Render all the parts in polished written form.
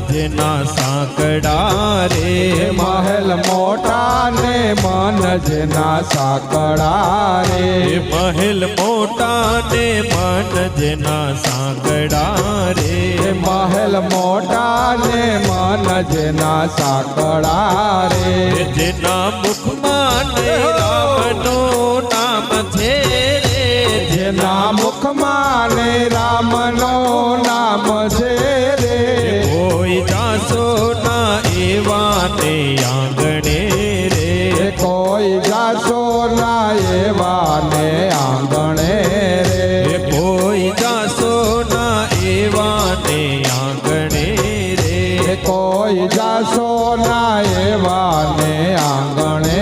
જેના સાંકડા રે, મહેલ મોટા ને મન જેના સાંકડા રે, મહેલ મોટા ને મન જેના સાંકડા રે, મહેલ મોટા ને મન જેના સાંકડા રે, જેના મુખમાં ને રામનું નામ છે રે, જેના મુખમાં ને રામનું નામ છે રે, કોઈ જાસો ના એવા ને આંગણે રે, કોઈ જાશો ના એવા ને આંગણે રે, કોઈ જાસો ના એવા ને આંગણે રે, કોઈ જાશો ના એવા ને આંગણે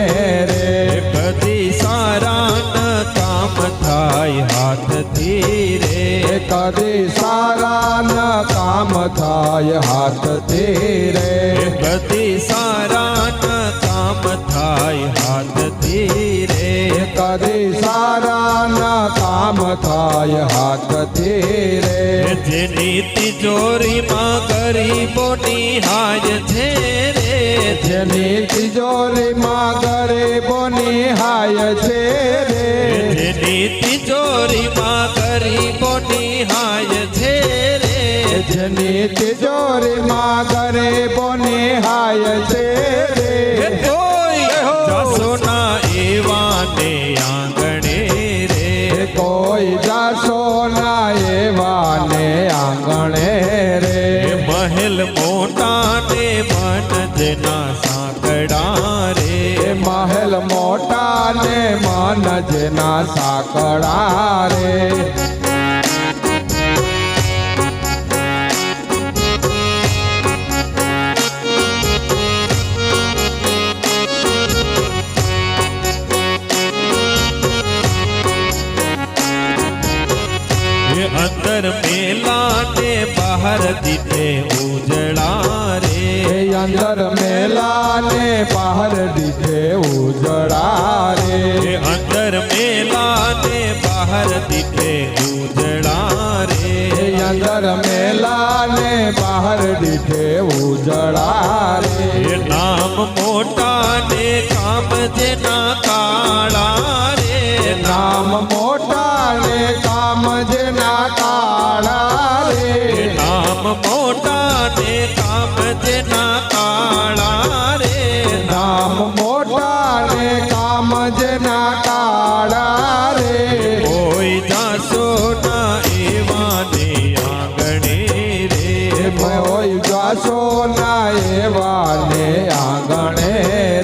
રે, કદી સારા ન કામ થાય હાથથી રે, કદી સારા ન કામ થાય હાથથી રે, કદી સારા ન કામ થાય હાથથી રે, કદી સારા ન કામ થાય હાથથી રે, જેની તિજોરીમાં ગરીબોની હાય છે રે, જેની તિજોરીમાં ગરીબોની હાય છે રે, જેની તિજોરીમાં ગરીબોની હાય છે રે, જેની તિજોરીમાં ગરીબોની હાય છે રે, કોઈ જાસો ના એવા ને આંગણે રે, કોઈ જાશો ના એવા ને આંગણે રે, મહેલ મોટા ને મન જેના સાંકડા રે, મહેલ મોટા ને મન જેના સાંકડા રે, અંદર મેલા ને બહાર દીધે ઉજળા રે, અંદર મેલા ને બહાર દીધે ઉજળા રે, અંદર મેલા ને બહાર દીધે ઉજળા રે, અંદર મેલા ને બહાર દીધે ઉજળા રે, નામ મોટા ને કામ જેના કાળા રે, નામ મોટા ને કામ જેના કાળા રે, નામ મોટા ને કામ જેના કાળા રે, નામ મોટા ને કામ જેના કાળા રે, કોઈ જાસો ના એવા ને આંગણે રે, કોઈ જાશો ના એવા ને આંગણે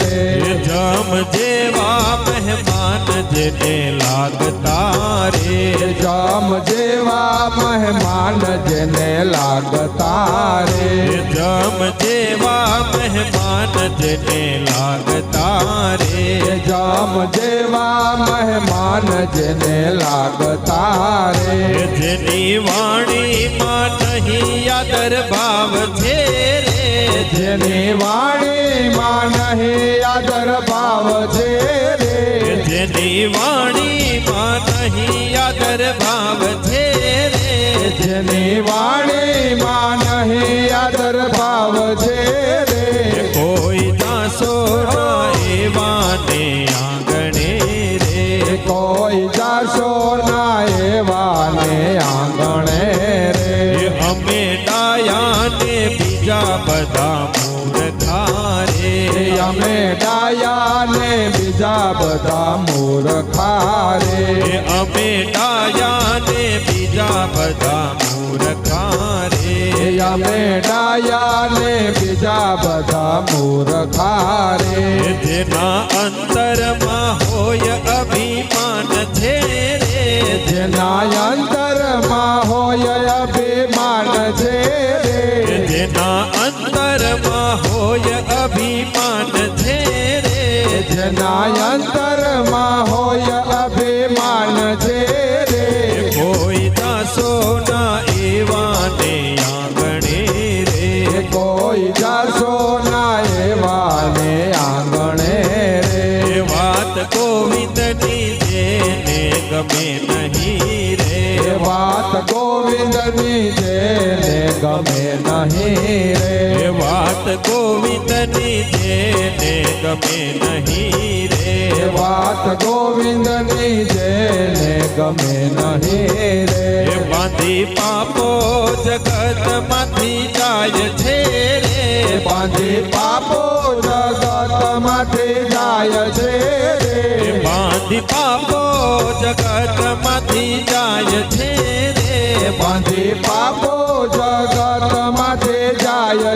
રે, જમ જેવા મહેમાન જેને લાગતા રે, જમ જેવા મહેમાન જેને લાગતા રે, જમ જેવા મહેમાન જેને લાગતા રે, જમ જેવા મહેમાન જેને લાગતા રે, જેની વાણીમાં નહીં આદર ભાવ છે રે, જેની વાણીમાં નહીં આદર ભાવ છે રે, જેની વાણીમાં નહીં આદર ભાવ છે રે, જેની વાણીમાં નહીં આદર ભાવ છે રે, કોઈ જાસો ના એવા ને આંગણે રે, કોઈ જાશો ના એવા ને આંગણે રે, અમે ડાયા ને બીજા બધા મૂર્ખા રે, અમે ડાયા ને બીજા બધા મૂર્ખા રે, અમે ડાયા ને બીજા બધા મૂર્ખા રે, અમે ડાયા ને બીજા બધા મૂર્ખા રે, જેના અંતરમાં હોય અભિમાન છે રે, જેના અંતરમાં હોય અભિમાન છે રે, જેના અંતરમાં હોય અભિમાન છે રે, જેના અંતરમાં હોય અભિમાન છે રે, કોઈ દાસો ના એવા ને આંગણે રે, કોઈ જાશો ના એવા ને આંગણે રે, વાત ગોવિંદની જેને ગમે નહીં રે, વાત ગોવિંદની જેને ગમે નહીં રે એ વાત ગોવિંદની જેને ગમે નહીં રે એ વાત ગોવિંદની જેને ગમે નહીં રે એ બાંધી પાપો જગતમાંથી જાય છે રે બાંધી પાપો જગતમાંથી જાય છે એ રે બાંધી પાપો જગતમાંથી જાય છે રે બાંધી પાપો જગતમાંથી જાય